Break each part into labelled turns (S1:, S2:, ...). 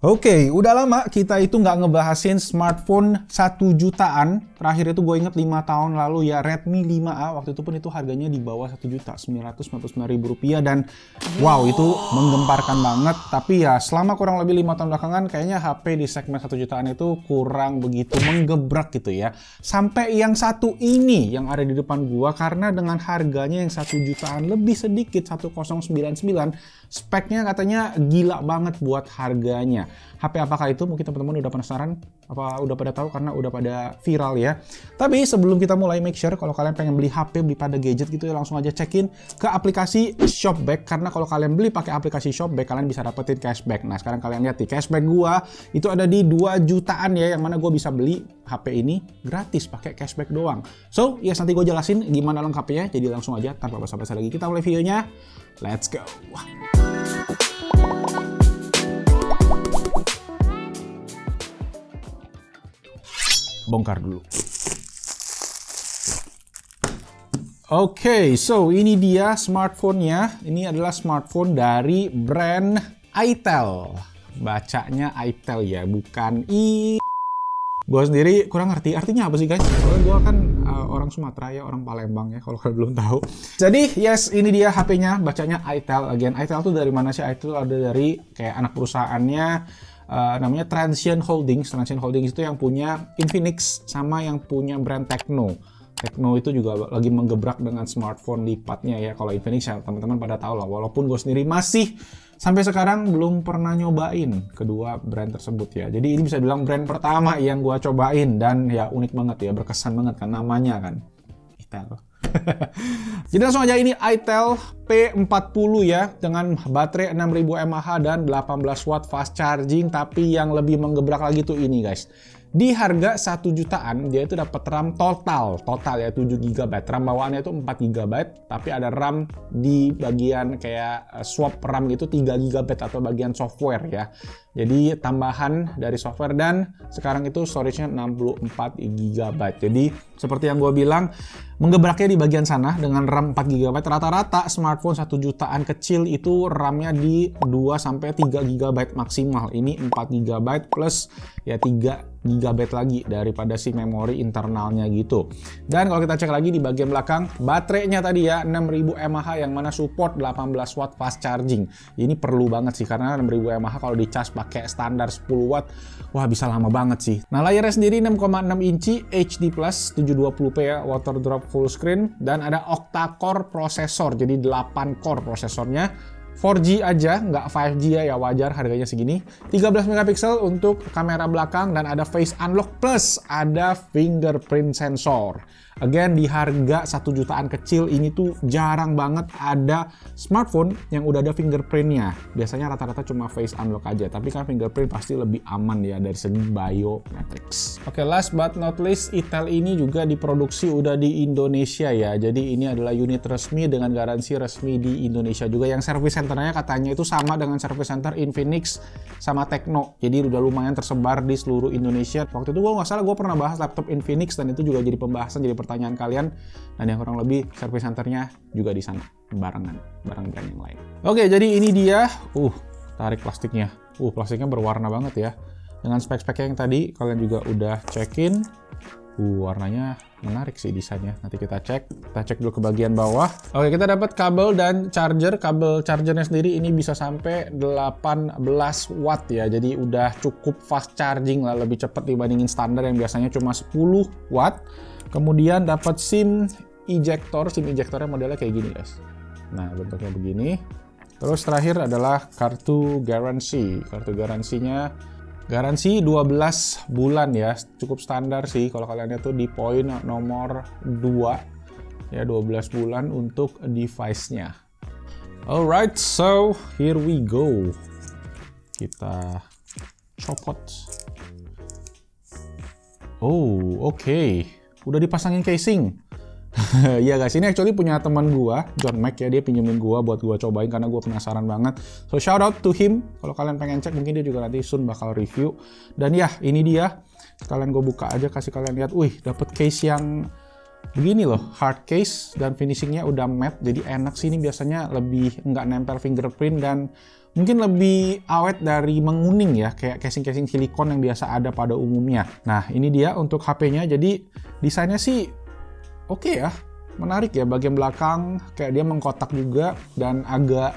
S1: Oke, udah lama kita itu nggak ngebahasin smartphone 1 jutaan. Terakhir itu gue inget 5 tahun lalu ya, Redmi 5A. Waktu itu pun itu harganya di bawah 1 juta, Rp999.000. Dan wow, itu menggemparkan banget. Tapi ya selama kurang lebih 5 tahun belakangan, kayaknya HP di segmen 1 jutaan itu kurang begitu menggebrak gitu ya. Sampai yang satu ini yang ada di depan gua, karena dengan harganya yang 1 jutaan lebih sedikit, 1099, speknya katanya gila banget buat harganya. HP apakah itu? Mungkin teman-teman udah penasaran, apa udah pada tahu karena udah pada viral ya. Tapi sebelum kita mulai, make sure kalau kalian pengen beli HP, beli pada gadget gitu ya, langsung aja cekin ke aplikasi Shopback. Karena kalau kalian beli pakai aplikasi Shopback, kalian bisa dapetin cashback. Nah sekarang kalian lihat nih, cashback gua itu ada di 2 jutaan ya, yang mana gua bisa beli HP ini gratis pakai cashback doang. So, yes, nanti gue jelasin gimana lengkapnya. Jadi langsung aja tanpa basa-basi lagi kita mulai videonya. Let's go. Bongkar dulu. Oke, so ini dia smartphone-nya. Ini adalah smartphone dari brand itel. Bacanya itel ya, bukan i. Gue sendiri kurang ngerti artinya apa sih guys. Soalnya gue kan orang Sumatera ya, orang Palembang ya, kalau kalian belum tahu. Jadi yes, ini dia HP-nya, bacanya itel. Again, itel tuh dari mana sih? Itel ada dari kayak anak perusahaannya. Namanya Transsion Holdings. Transsion Holdings itu yang punya Infinix sama yang punya brand Tecno. Tecno itu juga lagi menggebrak dengan smartphone lipatnya ya. Kalau Infinix ya teman-teman pada tahu lah. Walaupun gue sendiri masih sampai sekarang belum pernah nyobain kedua brand tersebut ya. Jadi ini bisa bilang brand pertama yang gue cobain dan ya unik banget ya, berkesan banget kan namanya kan. Itel. Jadi langsung aja, ini itel P40 ya, dengan baterai 6000 mAh dan 18 watt fast charging. Tapi yang lebih menggebrak lagi tuh ini guys, di harga 1 jutaan dia itu dapat RAM total ya 7 GB. RAM bawaannya itu 4 GB, tapi ada RAM di bagian kayak swap RAM gitu 3 GB atau bagian software ya. Jadi tambahan dari software, dan sekarang itu storage-nya 64 GB. Jadi seperti yang gue bilang, menggebraknya di bagian sana dengan RAM 4 GB. Rata-rata smartphone 1 jutaan kecil itu RAM-nya di 2-3 GB maksimal. Ini 4 GB plus ya 3 GB lagi daripada si memori internalnya gitu. Dan kalau kita cek lagi di bagian belakang, baterainya tadi ya 6000 mAh yang mana support 18 watt fast charging. Ini perlu banget sih, karena 6000 mAh kalau dicas pakai standar 10 watt, wah bisa lama banget sih. Nah layarnya sendiri 6,6 inci HD+, 720p ya, water drop full screen, dan ada octa-core prosesor, jadi 8 core prosesornya. 4G aja, nggak 5G ya, wajar harganya segini. 13 megapiksel untuk kamera belakang, dan ada face unlock plus ada fingerprint sensor. Again, di harga 1 jutaan kecil ini tuh jarang banget ada smartphone yang udah ada fingerprintnya. Biasanya rata-rata cuma face unlock aja, tapi kan fingerprint pasti lebih aman ya dari segi biometrics. Oke, last but not least, itel ini juga diproduksi udah di Indonesia ya. Jadi ini adalah unit resmi dengan garansi resmi di Indonesia juga. Yang service centernya katanya itu sama dengan service center Infinix sama Tecno. Jadi udah lumayan tersebar di seluruh Indonesia. Waktu itu gue nggak salah, gue pernah bahas laptop Infinix dan itu juga jadi pembahasan, jadi pertanyaan kalian, dan yang kurang lebih service centernya juga di sana bareng brand yang lain. Oke, jadi ini dia. Tarik plastiknya. Plastiknya berwarna banget ya. Dengan spek-speknya yang tadi kalian juga udah cekin. Warnanya menarik sih desainnya. Nanti kita cek dulu ke bagian bawah. Oke, kita dapat kabel dan charger. Kabel chargernya sendiri ini bisa sampai 18 watt ya. Jadi udah cukup fast charging lah, lebih cepat dibandingin standar yang biasanya cuma 10 watt. Kemudian dapat SIM ejector. SIM ejectornya modelnya kayak gini guys. Nah, bentuknya begini. Terus terakhir adalah kartu garansi. Kartu garansinya garansi 12 bulan ya, cukup standar sih kalau kalian lihat tuh di poin nomor 2 ya, 12 bulan untuk device-nya. Alright, so here we go. Kita copot. Oke. Udah dipasangin casing. Ya guys, ini actually punya teman gua, John Mac ya, dia pinjemin gua buat gua cobain karena gua penasaran banget. So shout out to him. Kalau kalian pengen cek, mungkin dia juga nanti soon bakal review. Dan ya, ini dia. Sekalian gua buka aja, kasih kalian lihat. Wih, dapet case yang begini loh, hard case dan finishingnya udah matte, jadi enak sih. Ini biasanya lebih nggak nempel fingerprint dan mungkin lebih awet dari menguning ya, kayak casing-casing silikon yang biasa ada pada umumnya. Nah, ini dia untuk HP-nya. Jadi desainnya sih oke ya, menarik ya. Bagian belakang kayak dia mengkotak juga dan agak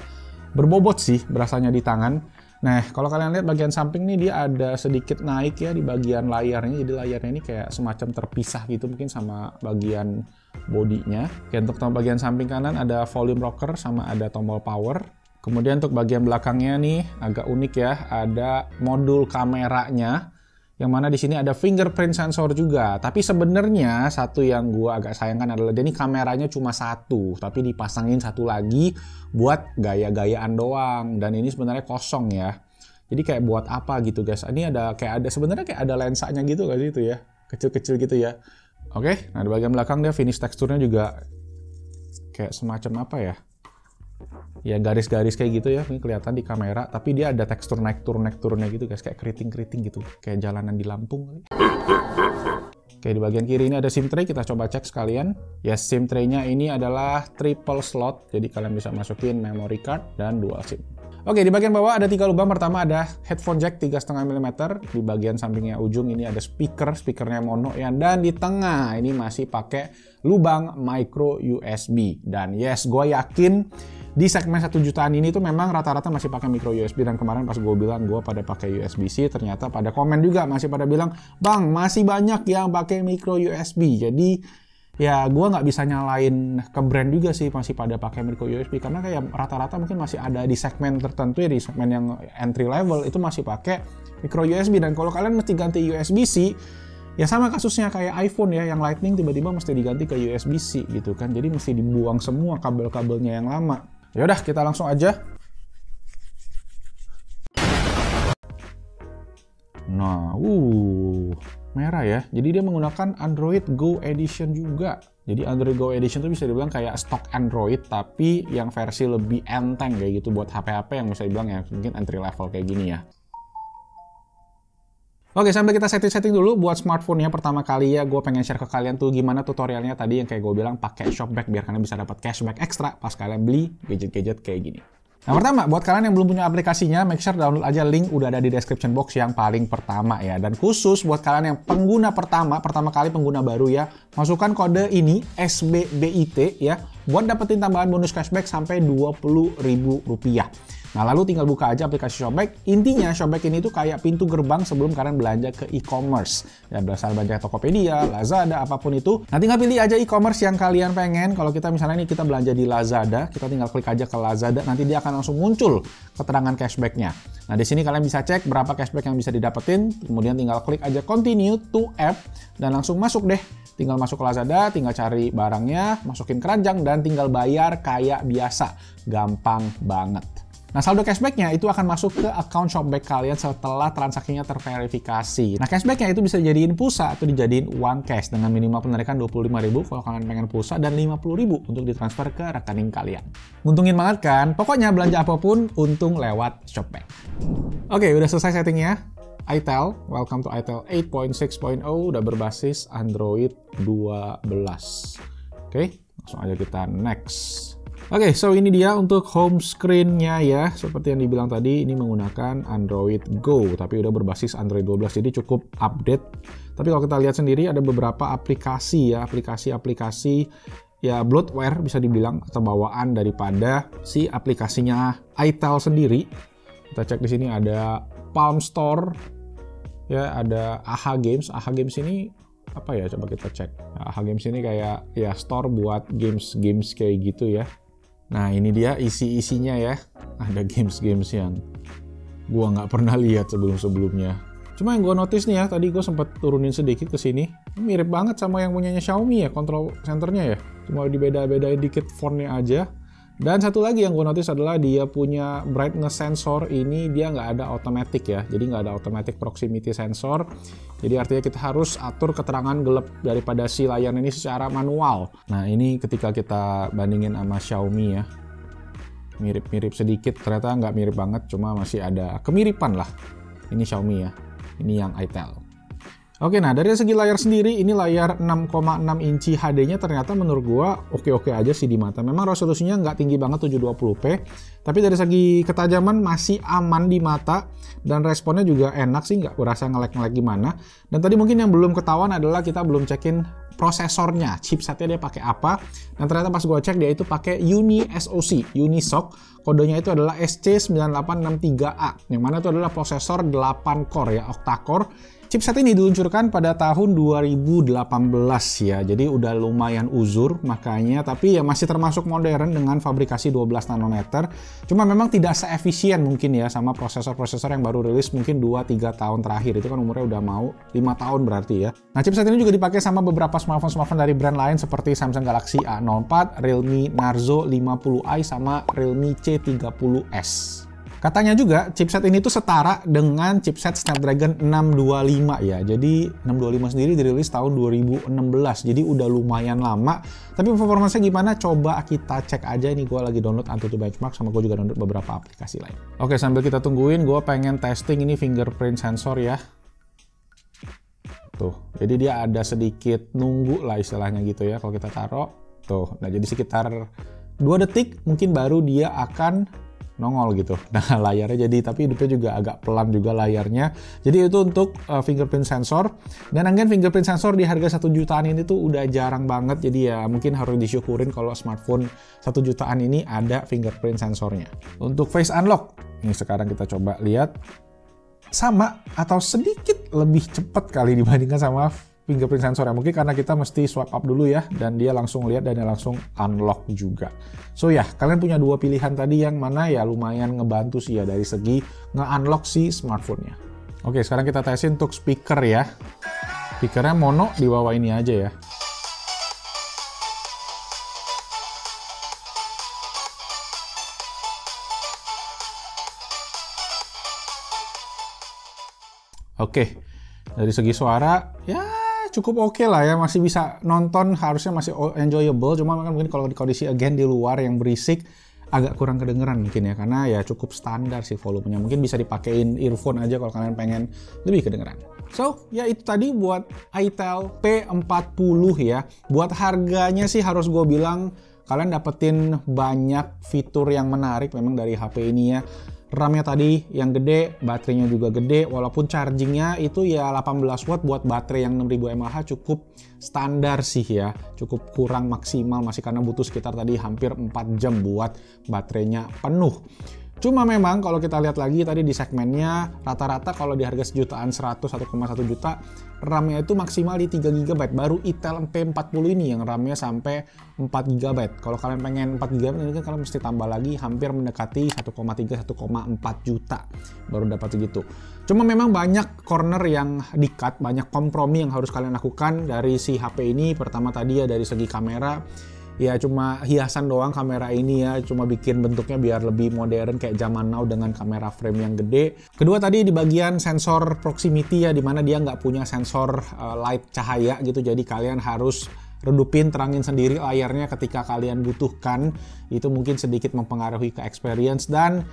S1: berbobot sih berasanya di tangan. Nah, kalau kalian lihat bagian samping nih, dia ada sedikit naik ya di bagian layarnya. Jadi layarnya ini kayak semacam terpisah gitu mungkin sama bagian bodinya. Oke, untuk bagian samping kanan ada volume rocker sama ada tombol power. Kemudian untuk bagian belakangnya nih agak unik ya, ada modul kameranya. Yang mana di sini ada fingerprint sensor juga. Tapi sebenarnya satu yang gua agak sayangkan adalah dia ini kameranya cuma satu, tapi dipasangin satu lagi buat gaya-gayaan doang. Dan ini sebenarnya kosong ya. Jadi kayak buat apa gitu guys? Ini ada sebenarnya kayak ada lensanya gitu gak sih itu ya? Kecil-kecil gitu ya. Oke, nah di bagian belakang dia finish teksturnya juga kayak semacam apa ya? Ya garis-garis kayak gitu ya, ini kelihatan di kamera, tapi dia ada tekstur naik turunnya gitu guys, kayak keriting-keriting gitu, kayak jalanan di Lampung. Oke, di bagian kiri ini ada SIM tray, kita coba cek sekalian. Ya, SIM tray-nya ini adalah triple slot, jadi kalian bisa masukin memory card dan dual SIM. Oke, di bagian bawah ada 3 lubang. Pertama ada headphone jack 3,5 mm, di bagian sampingnya ujung ini ada speakernya mono ya, dan di tengah ini masih pakai lubang micro USB. Dan yes, gue yakin di segmen 1 jutaan ini tuh memang rata-rata masih pakai micro USB, dan kemarin pas gue bilang gue pada pakai USB-C, ternyata pada komen juga masih pada bilang, "Bang, masih banyak yang pakai micro USB." Jadi ya gue nggak bisa nyalain ke brand juga sih masih pada pakai micro USB, karena kayak rata-rata mungkin masih ada di segmen tertentu ya, di segmen yang entry level itu masih pakai micro USB. Dan kalau kalian mesti ganti USB-C, ya sama kasusnya kayak iPhone ya, yang Lightning tiba-tiba mesti diganti ke USB-C gitu kan, jadi mesti dibuang semua kabel-kabelnya yang lama. Ya udah, kita langsung aja. Nah, merah ya. Jadi dia menggunakan Android Go Edition juga. Jadi Android Go Edition itu bisa dibilang kayak stok Android, tapi yang versi lebih enteng kayak gitu buat HP-HP yang bisa dibilang ya mungkin entry level kayak gini ya. Oke, sambil kita setting-setting dulu buat smartphone-nya. Pertama kali ya, gue pengen share ke kalian tuh gimana tutorialnya tadi yang kayak gue bilang pakai Shopback biar kalian bisa dapat cashback ekstra pas kalian beli gadget-gadget kayak gini. Nah, pertama, buat kalian yang belum punya aplikasinya, make sure download aja, link udah ada di description box yang paling pertama ya. Dan khusus buat kalian yang pengguna pertama kali pengguna baru ya, masukkan kode ini, SBBIT ya, buat dapetin tambahan bonus cashback sampai Rp20.000. Nah, lalu tinggal buka aja aplikasi Shopback. Intinya, Shopback ini tuh kayak pintu gerbang sebelum kalian belanja ke e-commerce. Ya, berasal belanja Tokopedia, Lazada, apapun itu. Nah, tinggal pilih aja e-commerce yang kalian pengen. Kalau kita misalnya ini kita belanja di Lazada, kita tinggal klik aja ke Lazada, nanti dia akan langsung muncul keterangan cashback-nya. Nah, di sini kalian bisa cek berapa cashback yang bisa didapetin, kemudian tinggal klik aja continue to app, dan langsung masuk deh. Tinggal masuk ke Lazada, tinggal cari barangnya, masukin keranjang, dan tinggal bayar kayak biasa. Gampang banget. Nah, saldo cashback-nya itu akan masuk ke account Shopback kalian setelah transaksinya terverifikasi. Nah, cashback-nya itu bisa dijadiin pulsa atau dijadiin uang cash dengan minimal penarikan Rp25.000 kalau kalian pengen pulsa dan Rp50.000 untuk ditransfer ke rekening kalian. Nguntungin banget kan? Pokoknya belanja apapun untung lewat Shopback. Oke, udah selesai settingnya. itel, welcome to itel 8.6.0, udah berbasis Android 12. Oke, langsung aja kita next. Oke, so ini dia untuk home screen-nya ya. Seperti yang dibilang tadi, ini menggunakan Android Go, tapi udah berbasis Android 12, jadi cukup update. Tapi kalau kita lihat sendiri, ada beberapa aplikasi ya, aplikasi-aplikasi ya bloatware bisa dibilang, atau bawaan daripada si aplikasinya itel sendiri. Kita cek di sini ada Palm Store, ya ada AHA Games. AHA Games ini apa ya? Coba kita cek. Nah, AHA Games ini kayak ya store buat games-games kayak gitu ya. Nah, ini dia isi-isinya ya. Ada games-games yang gua nggak pernah lihat sebelum-sebelumnya. Cuma yang gua notice nih ya, tadi gua sempat turunin sedikit ke sini. Mirip banget sama yang punyanya Xiaomi ya, control centernya ya. Cuma dibeda-bedain dikit fontnya aja. Dan satu lagi yang gue notice adalah dia punya brightness sensor ini dia nggak ada automatic ya, jadi nggak ada automatic proximity sensor. Jadi artinya kita harus atur keterangan gelap daripada si layar ini secara manual. Nah, ini ketika kita bandingin sama Xiaomi ya, mirip-mirip sedikit, ternyata nggak mirip banget, cuma masih ada kemiripan lah. Ini Xiaomi ya, ini yang itel. Oke, nah dari segi layar sendiri, ini layar 6,6 inci HD-nya ternyata menurut gua oke-oke aja sih di mata. Memang resolusinya nggak tinggi banget 720p, tapi dari segi ketajaman masih aman di mata, dan responnya juga enak sih, nggak berasa nge-lag gimana. Dan tadi mungkin yang belum ketahuan adalah kita belum cekin prosesornya, chipsetnya dia pakai apa, dan ternyata pas gua cek dia itu pakai Unisoc, kodenya itu adalah SC9863A, yang mana itu adalah prosesor 8 core ya, octa-core. Chipset ini diluncurkan pada tahun 2018 ya, jadi udah lumayan uzur makanya, tapi ya masih termasuk modern dengan fabrikasi 12 nanometer. Cuma memang tidak seefisien mungkin ya sama prosesor-prosesor yang baru rilis mungkin 2-3 tahun terakhir, itu kan umurnya udah mau 5 tahun berarti ya. Nah, chipset ini juga dipakai sama beberapa smartphone dari brand lain seperti Samsung Galaxy A04, Realme Narzo 50i, sama Realme C30s. Katanya juga chipset ini tuh setara dengan chipset Snapdragon 625 ya. Jadi 625 sendiri dirilis tahun 2016. Jadi udah lumayan lama. Tapi performanya gimana? Coba kita cek aja. Ini gue lagi download Antutu Benchmark, sama gue juga download beberapa aplikasi lain. Oke, sambil kita tungguin, gue pengen testing ini fingerprint sensor ya. Tuh, jadi dia ada sedikit nunggu lah istilahnya gitu ya. Kalau kita taruh, tuh. Nah, jadi sekitar 2 detik mungkin baru dia akan nongol gitu. Nah, layarnya jadi, tapi hidupnya juga agak pelan juga layarnya. Jadi itu untuk fingerprint sensor. Dan again, fingerprint sensor di harga 1 jutaan ini tuh udah jarang banget. Jadi ya mungkin harus disyukurin kalau smartphone 1 jutaan ini ada fingerprint sensornya. Untuk face unlock, ini sekarang kita coba lihat. Sama atau sedikit lebih cepat kali dibandingkan sama fingerprint sensor ya. Mungkin karena kita mesti swipe up dulu ya, dan dia langsung lihat dan dia langsung unlock juga. So ya, kalian punya 2 pilihan tadi, yang mana ya lumayan ngebantu sih ya dari segi nge-unlock si smartphone-nya. Oke, sekarang kita tesin untuk speaker ya. Speakernya mono di bawah ini aja ya. Oke, dari segi suara ya cukup oke lah ya, masih bisa nonton, harusnya masih enjoyable. Cuma kan mungkin kalau di kondisi again di luar yang berisik agak kurang kedengeran mungkin ya, karena ya cukup standar sih volumenya. Mungkin bisa dipakein earphone aja kalau kalian pengen lebih kedengeran. So, ya itu tadi buat itel P40 ya. Buat harganya sih harus gue bilang kalian dapetin banyak fitur yang menarik memang dari HP ini ya. RAM-nya tadi yang gede, baterainya juga gede, walaupun chargingnya itu ya 18 watt buat baterai yang 6000 mAh cukup standar sih ya, cukup kurang maksimal masih, karena butuh sekitar tadi hampir 4 jam buat baterainya penuh. Cuma memang kalau kita lihat lagi tadi di segmennya, rata-rata kalau di harga sejutaan 101,1 juta, RAM-nya itu maksimal di 3 GB. Baru itel P40 ini yang RAM-nya sampai 4 GB. Kalau kalian pengen 4 GB, ini kan kalian mesti tambah lagi hampir mendekati 1,3-1,4 juta baru dapat segitu. Cuma memang banyak corner yang di-cut, banyak kompromi yang harus kalian lakukan dari si HP ini. Pertama tadi ya dari segi kamera, ya cuma hiasan doang kamera ini ya, cuma bikin bentuknya biar lebih modern kayak zaman now dengan kamera frame yang gede. Kedua tadi di bagian sensor proximity ya, dimana dia nggak punya sensor light cahaya gitu, jadi kalian harus redupin, terangin sendiri layarnya ketika kalian butuhkan. Itu mungkin sedikit mempengaruhi ke experience, dan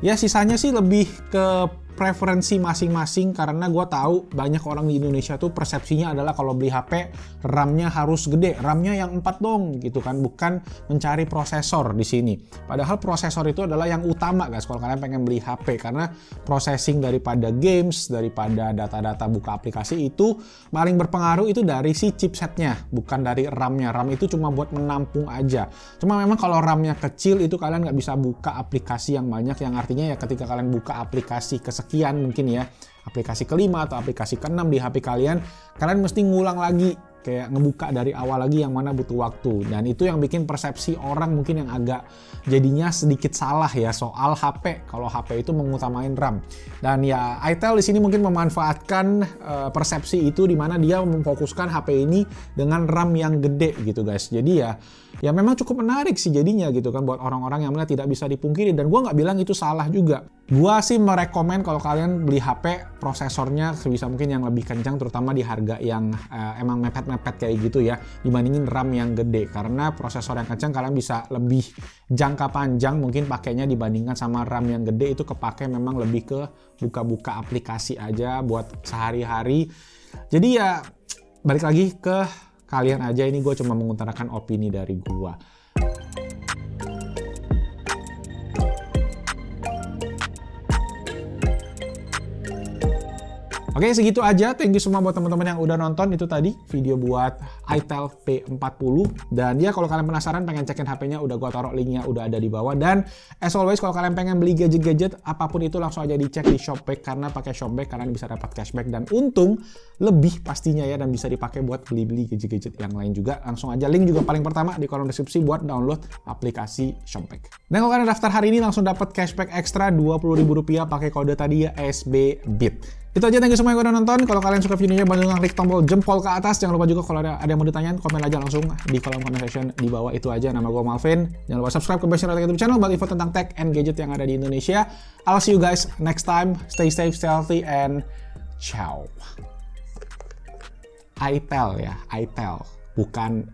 S1: ya sisanya sih lebih ke preferensi masing-masing, karena gue tahu banyak orang di Indonesia tuh persepsinya adalah kalau beli HP RAM-nya harus gede, RAM-nya yang 4 dong gitu kan, bukan mencari prosesor di sini. Padahal prosesor itu adalah yang utama guys kalau kalian pengen beli HP, karena processing daripada games, daripada data-data buka aplikasi itu paling berpengaruh itu dari si chipsetnya, bukan dari RAM-nya. RAM itu cuma buat menampung aja. Cuma memang kalau RAM-nya kecil itu kalian nggak bisa buka aplikasi yang banyak, yang artinya ya ketika kalian buka aplikasi kesekian mungkin ya, aplikasi kelima atau aplikasi keenam di HP kalian mesti ngulang lagi, kayak ngebuka dari awal lagi, yang mana butuh waktu. Dan itu yang bikin persepsi orang mungkin yang agak jadinya sedikit salah ya soal HP, kalau HP itu mengutamain RAM. Dan ya itel di sini mungkin memanfaatkan persepsi itu, di mana dia memfokuskan HP ini dengan RAM yang gede gitu guys. Jadi ya ya memang cukup menarik sih jadinya gitu kan buat orang-orang yang melihat, tidak bisa dipungkiri. Dan gue nggak bilang itu salah juga. Gue sih merekomen kalau kalian beli HP prosesornya sebisa mungkin yang lebih kencang, terutama di harga yang emang mepet-mepet kayak gitu ya, dibandingin RAM yang gede. Karena prosesor yang kencang kalian bisa lebih jangka panjang mungkin pakainya dibandingkan sama RAM yang gede, itu kepake memang lebih ke buka-buka aplikasi aja buat sehari-hari. Jadi ya balik lagi ke kalian aja, ini gue cuma mengutarakan opini dari gue. Oke, segitu aja. Thank you semua buat teman-teman yang udah nonton. Itu tadi video buat itel P40. Dan ya kalau kalian penasaran pengen cekin HP-nya, udah gua taruh linknya, udah ada di bawah. Dan as always kalau kalian pengen beli gadget-gadget apapun itu, langsung aja dicek di Shopback, karena pakai Shopback kalian bisa dapat cashback dan untung lebih pastinya ya, dan bisa dipakai buat beli-beli gadget-gadget yang lain juga. Langsung aja, link juga paling pertama di kolom deskripsi buat download aplikasi Shopback. Dan kalau kalian daftar hari ini langsung dapat cashback ekstra Rp20.000 pakai kode tadi ya, SBBIT. Itu aja, thank you semua yang udah nonton. Kalau kalian suka videonya, bantu klik tombol jempol ke atas. Jangan lupa juga kalau ada yang mau ditanyain, komen aja langsung di kolom comment section di bawah. Itu aja, nama gue Malvin. Jangan lupa subscribe ke Best YouTube channel buat info tentang tech and gadget yang ada di Indonesia. I'll see you guys next time. Stay safe, stay healthy, and ciao. itel ya, itel, bukan